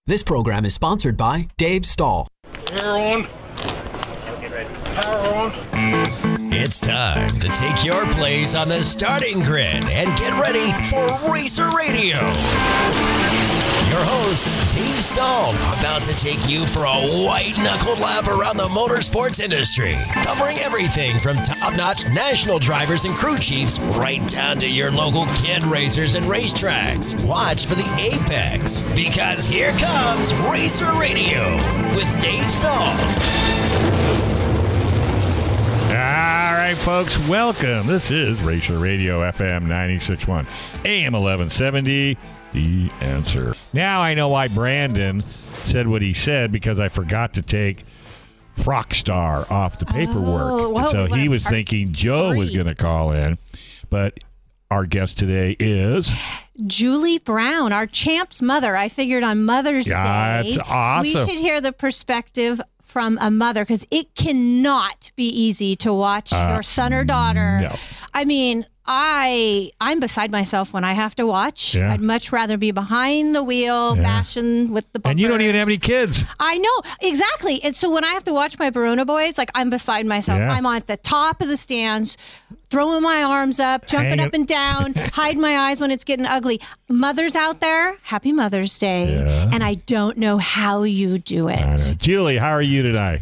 This program is sponsored by Dave Stahl. Power on. Power on. It's time to take your place on the starting grid and get ready for Racer Radio. Your host, Dave Stahl, about to take you for a white-knuckled lap around the motorsports industry, covering everything from top-notch national drivers and crew chiefs right down to your local kid racers and racetracks. Watch for the apex, because here comes Racer Radio with Dave Stahl. All right, folks, welcome. This is Racer Radio FM 96.1, AM 1170, The Answer. Now I know why Brandon said what he said, because I forgot to take Frockstar off the paperwork. Whoa, so he was thinking Joe was going to call in, but our guest today is Julie Brown, our champ's mother. I figured on Mother's Day, that's awesome. We should hear the perspective from a mother, because it cannot be easy to watch your son or daughter. No. I mean, I'm beside myself when I have to watch. Yeah. I'd much rather be behind the wheel, bashing with the bumpers. And you don't even have any kids. I know, exactly. And so when I have to watch my Barona boys, like, I'm beside myself. Yeah. I'm at the top of the stands, throwing my arms up, jumping up and down, hiding my eyes when it's getting ugly. Mothers out there, happy Mother's Day. Yeah. And I don't know how you do it. Julie, how are you tonight?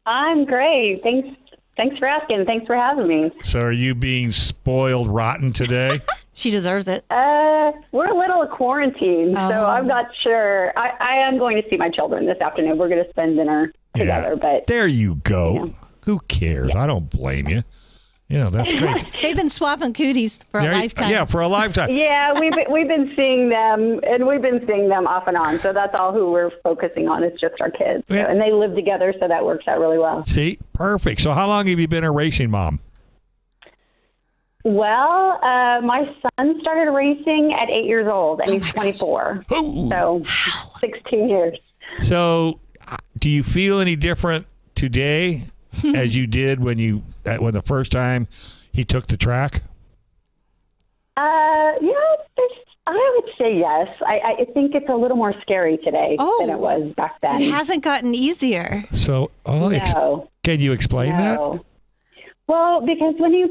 I'm great. Thanks for asking. Thanks for having me. So are you being spoiled rotten today? She deserves it. We're a little quarantined, so I'm not sure. I am going to see my children this afternoon. We're going to spend dinner together. But there you go. Yeah. Who cares? I don't blame you. You know, that's great. They've been swapping cooties for a lifetime. Yeah, for a lifetime. yeah, we've been seeing them, and we've been seeing them off and on. So that's all who we're focusing on. It's just our kids, Yeah. and they live together, so that works out really well. See, perfect. So how long have you been a racing mom? Well, my son started racing at 8 years old, and he's 24. Ooh. So 16 years. So do you feel any different today as you did when the first time he took the track? I would say yes. I think it's a little more scary today than it was back then. It hasn't gotten easier. So, No. can you explain that? Well, because when you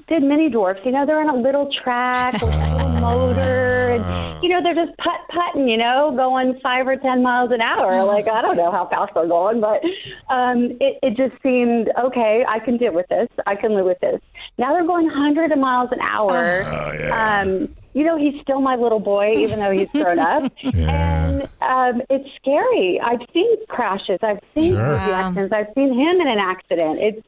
did mini dwarfs, they're on a little track with a little motor, and they're just putting, going 5 or 10 miles an hour. Like, I don't know how fast they're going, but it just seemed okay. I can deal with this. I can live with this. Now they're going 100 miles an hour. He's still my little boy, even though he's grown up. And it's scary. I've seen crashes. I've seen accidents. I've seen him in an accident.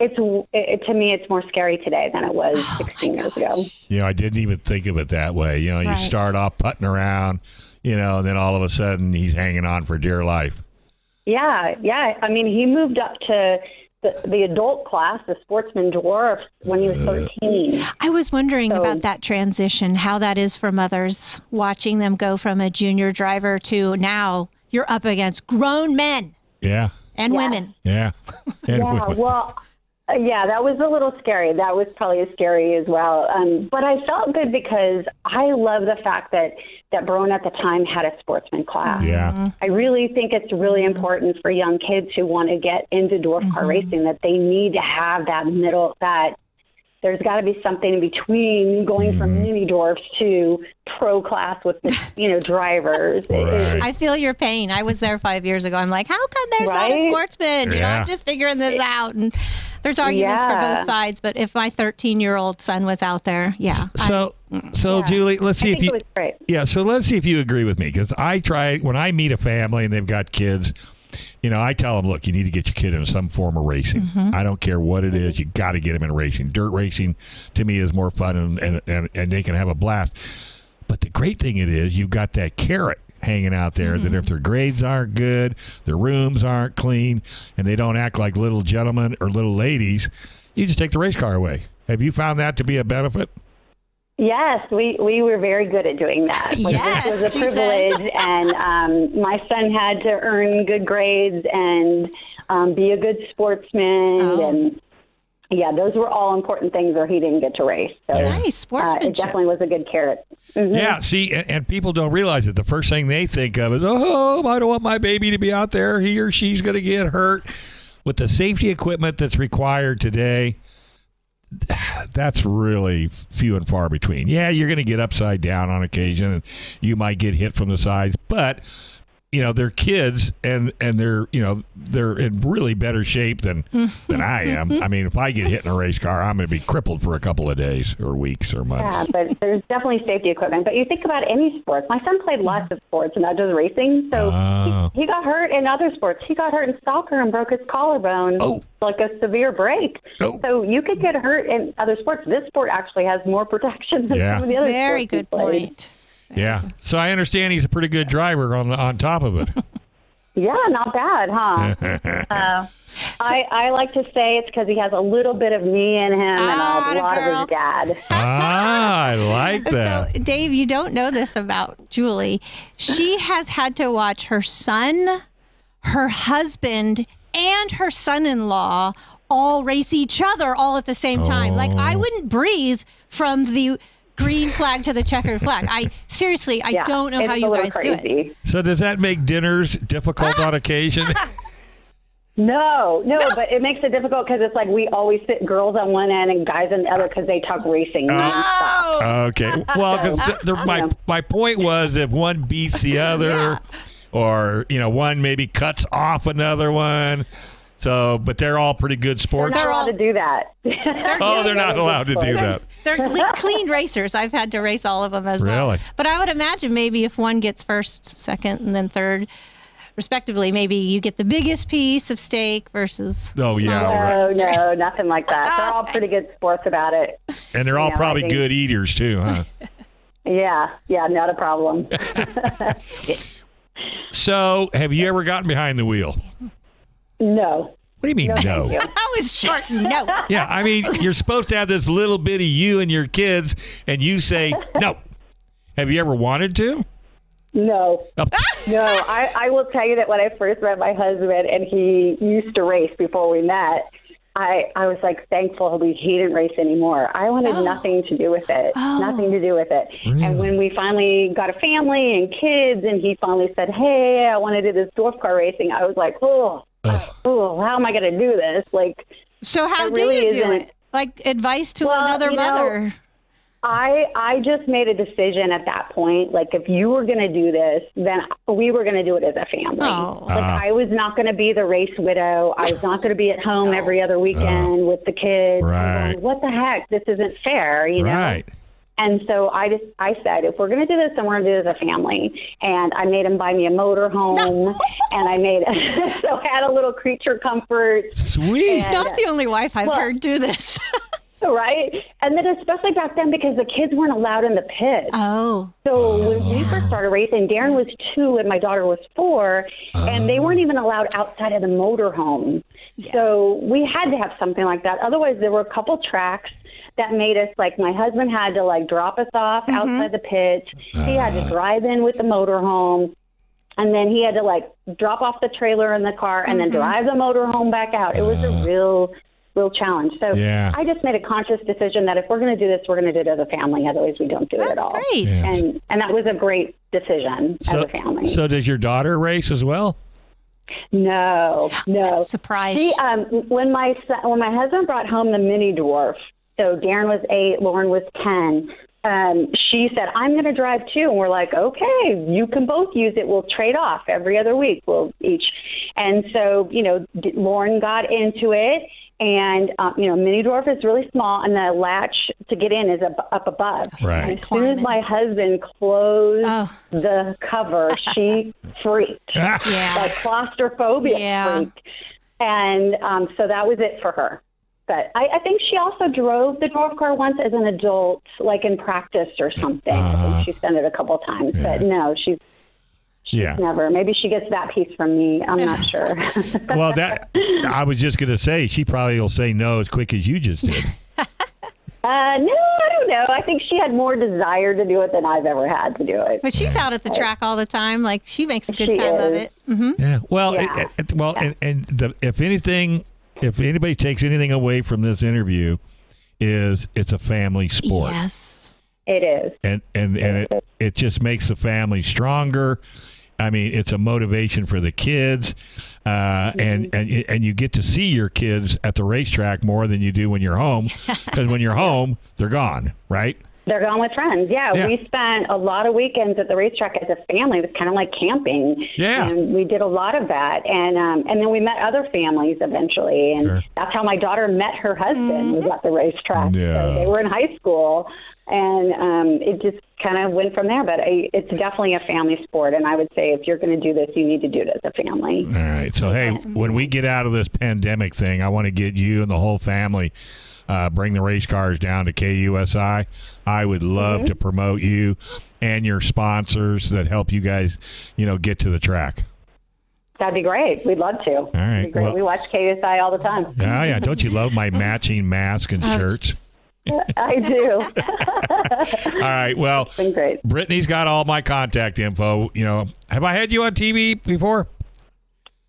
To me, it's more scary today than it was 16 years ago. I didn't even think of it that way. You start off putting around, and then all of a sudden he's hanging on for dear life. Yeah. I mean, he moved up to the adult class, the sportsman dwarf, when he was 13. I was wondering about that transition, how that is for mothers, watching them go from a junior driver to now you're up against grown men. Yeah. And women. Yeah. Women. Well, yeah, that was a little scary. That was probably as scary as well. But I felt good because I love the fact that Barona at the time had a sportsman class. Yeah. I really think it's really important for young kids who want to get into dwarf car racing that they need to have that middle, that there's got to be something in between going from mini dwarfs to pro class with the, drivers. Right. I feel your pain. I was there 5 years ago. I'm like, how come there's not a sportsman? I'm just figuring this out. And there's arguments for both sides. But if my 13-year-old son was out there, So Julie, let's see if you. It was great. Yeah. So let's see if you agree with me, because I try when I meet a family and they've got kids. I tell them, look, you need to get your kid in some form of racing. I don't care what it is. You got to get them in racing. Dirt racing, to me, is more fun, and they can have a blast. But the great thing is you've got that carrot hanging out there that if their grades aren't good, their rooms aren't clean, and they don't act like little gentlemen or little ladies, you just take the race car away. Have you found that to be a benefit? Yes, we were very good at doing that. Yes, it was a privilege, and my son had to earn good grades and be a good sportsman, and yeah, those were all important things, or he didn't get to race. So, nice sportsmanship. It definitely was a good carrot. Mm-hmm. Yeah, see, and people don't realize it. The first thing they think of is, oh, I don't want my baby to be out there. He or she's going to get hurt. With the safety equipment that's required today, that's really few and far between. Yeah, you're going to get upside down on occasion, and you might get hit from the sides, but they're kids, and they're they're in really better shape than I am. I mean, if I get hit in a race car, I'm going to be crippled for a couple of days or weeks or months. Yeah, but there's definitely safety equipment. But you think about any sports. My son played lots of sports, and not just racing. So he got hurt in other sports. He got hurt in soccer and broke his collarbone. Oh. Like a severe break. Oh. So you could get hurt in other sports. This sport actually has more protection than some of the other sports. Very good point. Yeah. So I understand he's a pretty good driver on top of it. Yeah, not bad, huh? I like to say it's because he has a little bit of me in him and a lot of his dad. I like that. So, Dave, you don't know this about Julie. She has had to watch her son, her husband, and her son-in-law all race each other all at the same time. Like, I wouldn't breathe from the green flag to the checkered flag. I don't know how you guys do it. So does that make dinners difficult on occasion? No, but it makes it difficult because it's like we always sit girls on one end and guys on the other because they talk racing. Okay. Well, because my point was if one beats the other or, one maybe cuts off another one. So, but they're all pretty good sports. They're not allowed to do that. They're not allowed to do that. They're clean racers. I've had to race all of them as well. But I would imagine maybe if one gets first, second, and then third, respectively, maybe you get the biggest piece of steak versus No, nothing like that. They're all pretty good sports about it. And they're all probably good eaters too, huh? Yeah, not a problem. So, have you ever gotten behind the wheel? No. What do you mean, no? That was short, no. Yeah, I mean, you're supposed to have this little bit of you and your kids, and you say, no. Have you ever wanted to? No. No, I will tell you that when I first met my husband, and he used to race before we met, I was like thankful he didn't race anymore. I wanted nothing to do with it. Nothing to do with it. Really? And when we finally got a family and kids, and he finally said, hey, I want to do this dwarf car racing, I was like, how am I going to do this? So how do you do it? Like advice to another mother? I just made a decision at that point. Like, if you were going to do this, then we were going to do it as a family. I was not going to be the race widow. I was not going to be at home every other weekend with the kids. Right. Going, what the heck? This isn't fair, know? Right. And so I said, if we're going to do this, then we're going to do it as a family. And I made him buy me a motor home, and so I had a little creature comfort. Sweet. She's not the only wife I've heard do this. Right? And then especially back then because the kids weren't allowed in the pit. So when we first started racing, Darren was 2 and my daughter was 4, and they weren't even allowed outside of the motorhome. Yeah. So we had to have something like that. Otherwise, there were a couple tracks that made us, my husband had to, drop us off outside the pit. He had to drive in with the motorhome. And then he had to, drop off the trailer in the car and then drive the motorhome back out. It was a real challenge. So I just made a conscious decision that if we're going to do this, we're going to do it as a family. Otherwise, we don't do it at all. That's great. Yes. And that was a great decision as a family. So does your daughter race as well? No. Surprise. See, when my husband brought home the mini dwarf, so Darren was 8, Lauren was 10. She said, I'm going to drive too. And we're like, okay, you can both use it. We'll trade off every other week. We'll each. And so, Lauren got into it. And, mini dwarf is really small, and the latch to get in is up above. Right. And as soon as my husband closed the cover, she freaked. Claustrophobia freak. And so that was it for her. But I think she also drove the dwarf car once as an adult, in practice or something. I think she's done it a couple of times. Yeah. But no, she's never. Maybe she gets that piece from me. I'm not sure. Well, I was just going to say, she probably will say no as quick as you just did. No, I don't know. I think she had more desire to do it than I've ever had to do it. But she's out at the track all the time. She makes a good time of it. Mm-hmm. Yeah. Well, if anything, if anybody takes anything away from this interview, is it's a family sport. Yes. It is. And it just makes the family stronger. I mean, it's a motivation for the kids, and you get to see your kids at the racetrack more than you do when you're home, because when you're home, they're gone, right? They're going with friends. Yeah, we spent a lot of weekends at the racetrack as a family. It was kind of like camping. Yeah. And we did a lot of that. And then we met other families eventually. And that's how my daughter met her husband, was at the racetrack. Yeah. So they were in high school. And it just kind of went from there. But it's definitely a family sport. And I would say if you're going to do this, you need to do it as a family. All right. So, hey, when we get out of this pandemic thing, I want to get you and the whole family bring the race cars down to KUSI. I would love to promote you and your sponsors that help you guys, get to the track. That'd be great. We'd love to. All right. That'd be great. Well, we watch KUSI all the time. Yeah, yeah. Don't you love my matching mask and shirts? I do. All right. Well, It's been great. Brittany's got all my contact info. Have I had you on TV before?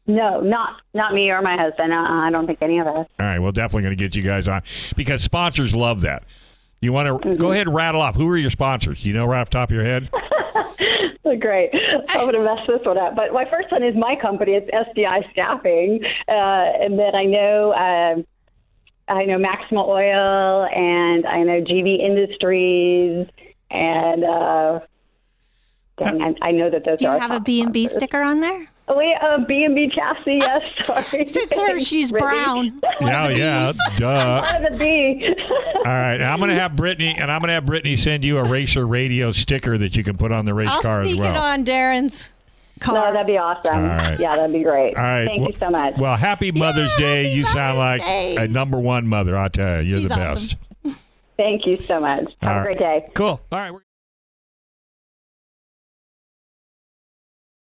No, not me or my husband. I don't think any of us. All right. Well, definitely going to get you guys on because sponsors love that. You want to go ahead and rattle off. Who are your sponsors? Do you know right off the top of your head? Great. I'm going to mess this one up. But my first one is my company. It's SDI Staffing. And then I know Maximal Oil, and I know GB Industries, and I know that those Do you are have a top B&B sponsors. sticker on there? Oh, wait, B&B chassis, yes. Sorry. Since she's brown. Yeah, duh. Part of the B. All right, I'm going to have Brittany send you a Racer Radio sticker that you can put on the race I'll car as sneak well. it on Darren's car. No, that'd be awesome. All right. Yeah, that'd be great. All right. Thank you so much. Well, happy Mother's Day. happy You sound Mother's like Day. a number one mother. I'll tell you, you're She's the best. awesome. Thank you so much. Have All a great right. day. Cool. All right.